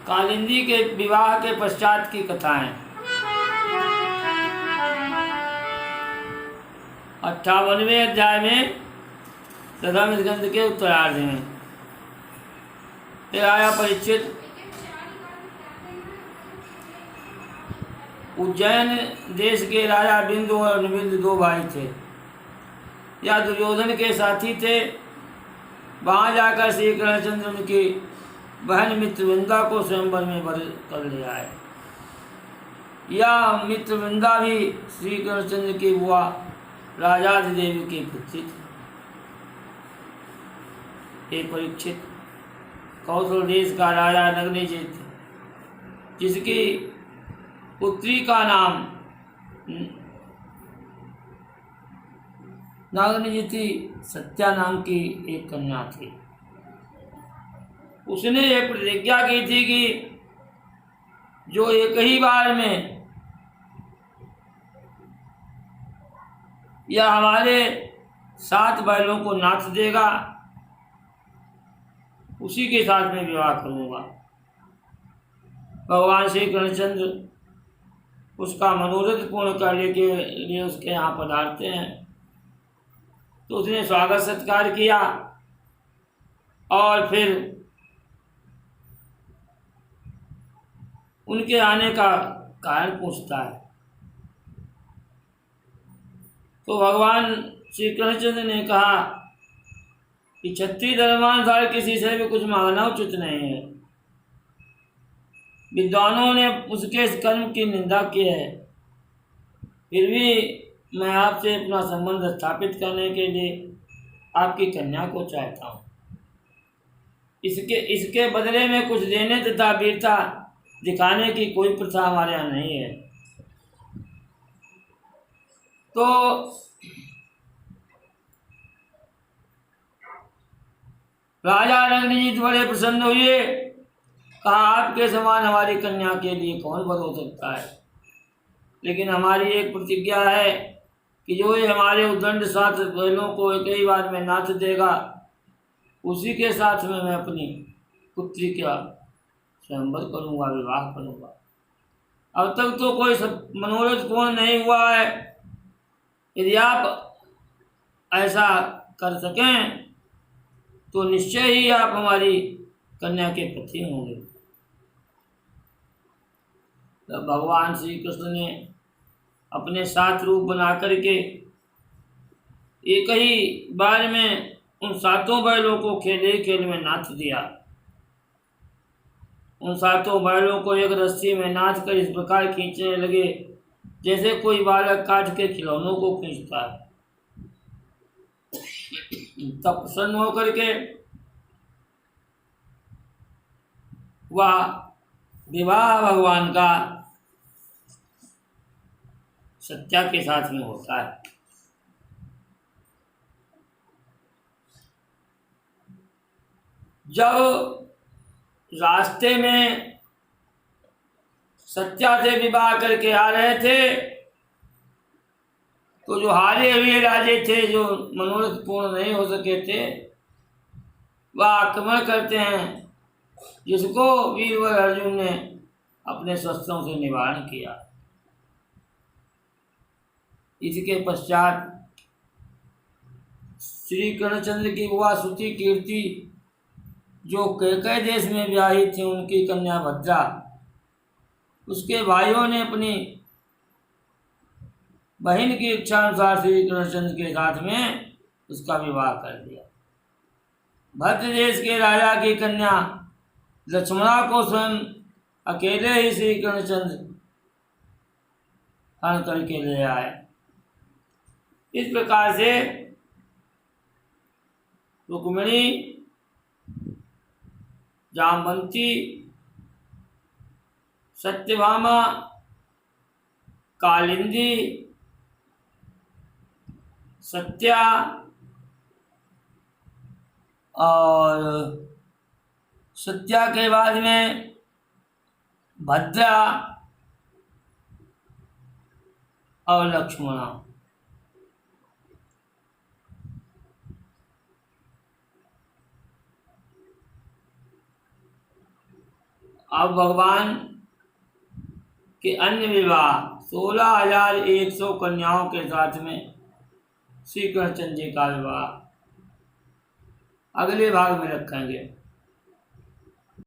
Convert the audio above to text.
कालिंदी के विवाह के पश्चात की कथाएं। 58वें अध्याय में प्रथम स्कंद के उत्तरार्ध में फिर आया परीक्षित। उज्जैन देश के राजा बिंदु और अनुबिंदु दो भाई थे। या दुर्योधन के साथी थे। वहां जाकर श्री कृष्णचंद्र उनकी बहन मित्रवृंदा को स्वयंवर में वर कर ले आए। या मित्रवृंदा भी श्री कृष्णचंद्र की बुआ राजाधिदेवी की पुत्री थी। हे परीक्षित, कौशल देश का राजा नग्नजित, जिसकी पुत्री का नाम नागनिजिति सत्या नाम की एक कन्या थी। उसने एक प्रतिज्ञा की थी कि जो एक ही बार में या हमारे 7 बैलों को नाथ देगा, उसी के साथ में विवाह करूंगा। भगवान श्री कृष्णचंद्र उसका मनोरथ पूर्ण करने के लिए उसके यहाँ पधारते हैं। तो उसने स्वागत सत्कार किया और फिर उनके आने का कारण पूछता है। तो भगवान श्री कृष्णचंद्र ने कहा कि क्षत्रिय धर्मानुसार किसी से भी कुछ मांगना उचित नहीं है। विद्वानों ने उसके इस कर्म की निंदा की है, फिर भी मैं आपसे अपना संबंध स्थापित करने के लिए आपकी कन्या को चाहता हूँ। इसके बदले में कुछ देने तथा वीरता दिखाने की कोई प्रथा हमारे यहाँ नहीं है। तो राजा नग्नजित बड़े प्रसन्न हुए। कहा, आपके समान हमारी कन्या के लिए कौन वर हो सकता है, लेकिन हमारी एक प्रतिज्ञा है कि जो ये हमारे उद्दंड 7 बैलों को एक ही बार में नाथ देगा, उसी के साथ में मैं अपनी पुत्री का स्वयंवर करूंगा, विवाह करूंगा। अब तक तो कोई मनोरथ पूर्ण नहीं हुआ है। यदि आप ऐसा कर सकें तो निश्चय ही आप हमारी कन्या के पति होंगे। तो भगवान श्री कृष्ण ने अपने 7 रूप बना करके एक ही बार में उन 7 बैलों को खेल में नाथ दिया। उन 7 बैलों को एक रस्सी में नाथ कर इस प्रकार खींचने लगे जैसे कोई बालक काट के खिलौनों को खींचता है। तब प्रसन्न होकर के वह विवाह भगवान का सत्या के साथ में होता है। जब रास्ते में सत्या से विवाह करके आ रहे थे, तो जो हारे हुए राजे थे, जो मनोरथ पूर्ण नहीं हो सके थे, वह आक्रमण करते हैं, जिसको वीरवर अर्जुन ने अपने शस्त्रों से निवारण किया। इसके पश्चात श्री कृष्णचंद्र की बुआ सुति कीर्ति, जो कैकेय देश में ब्याही थी, उनकी कन्या भद्रा, उसके भाइयों ने अपनी बहन की इच्छा अनुसार श्री कृष्णचंद्र के साथ में उसका विवाह कर दिया। भद्र देश के राजा की कन्या लक्ष्मणा को स्वयं अकेले ही श्री कृष्णचंद्र हरण करके ले आए। इस प्रकार से रुक्मिणी, जामवंती, सत्यभामा, कालिंदी, सत्या और सत्या के बाद में भद्रा और लक्ष्मणा, अब भगवान के अन्य विवाह 16,100 कन्याओं के साथ में श्री कृष्णचंद्र जी का विवाह अगले भाग में रखेंगे।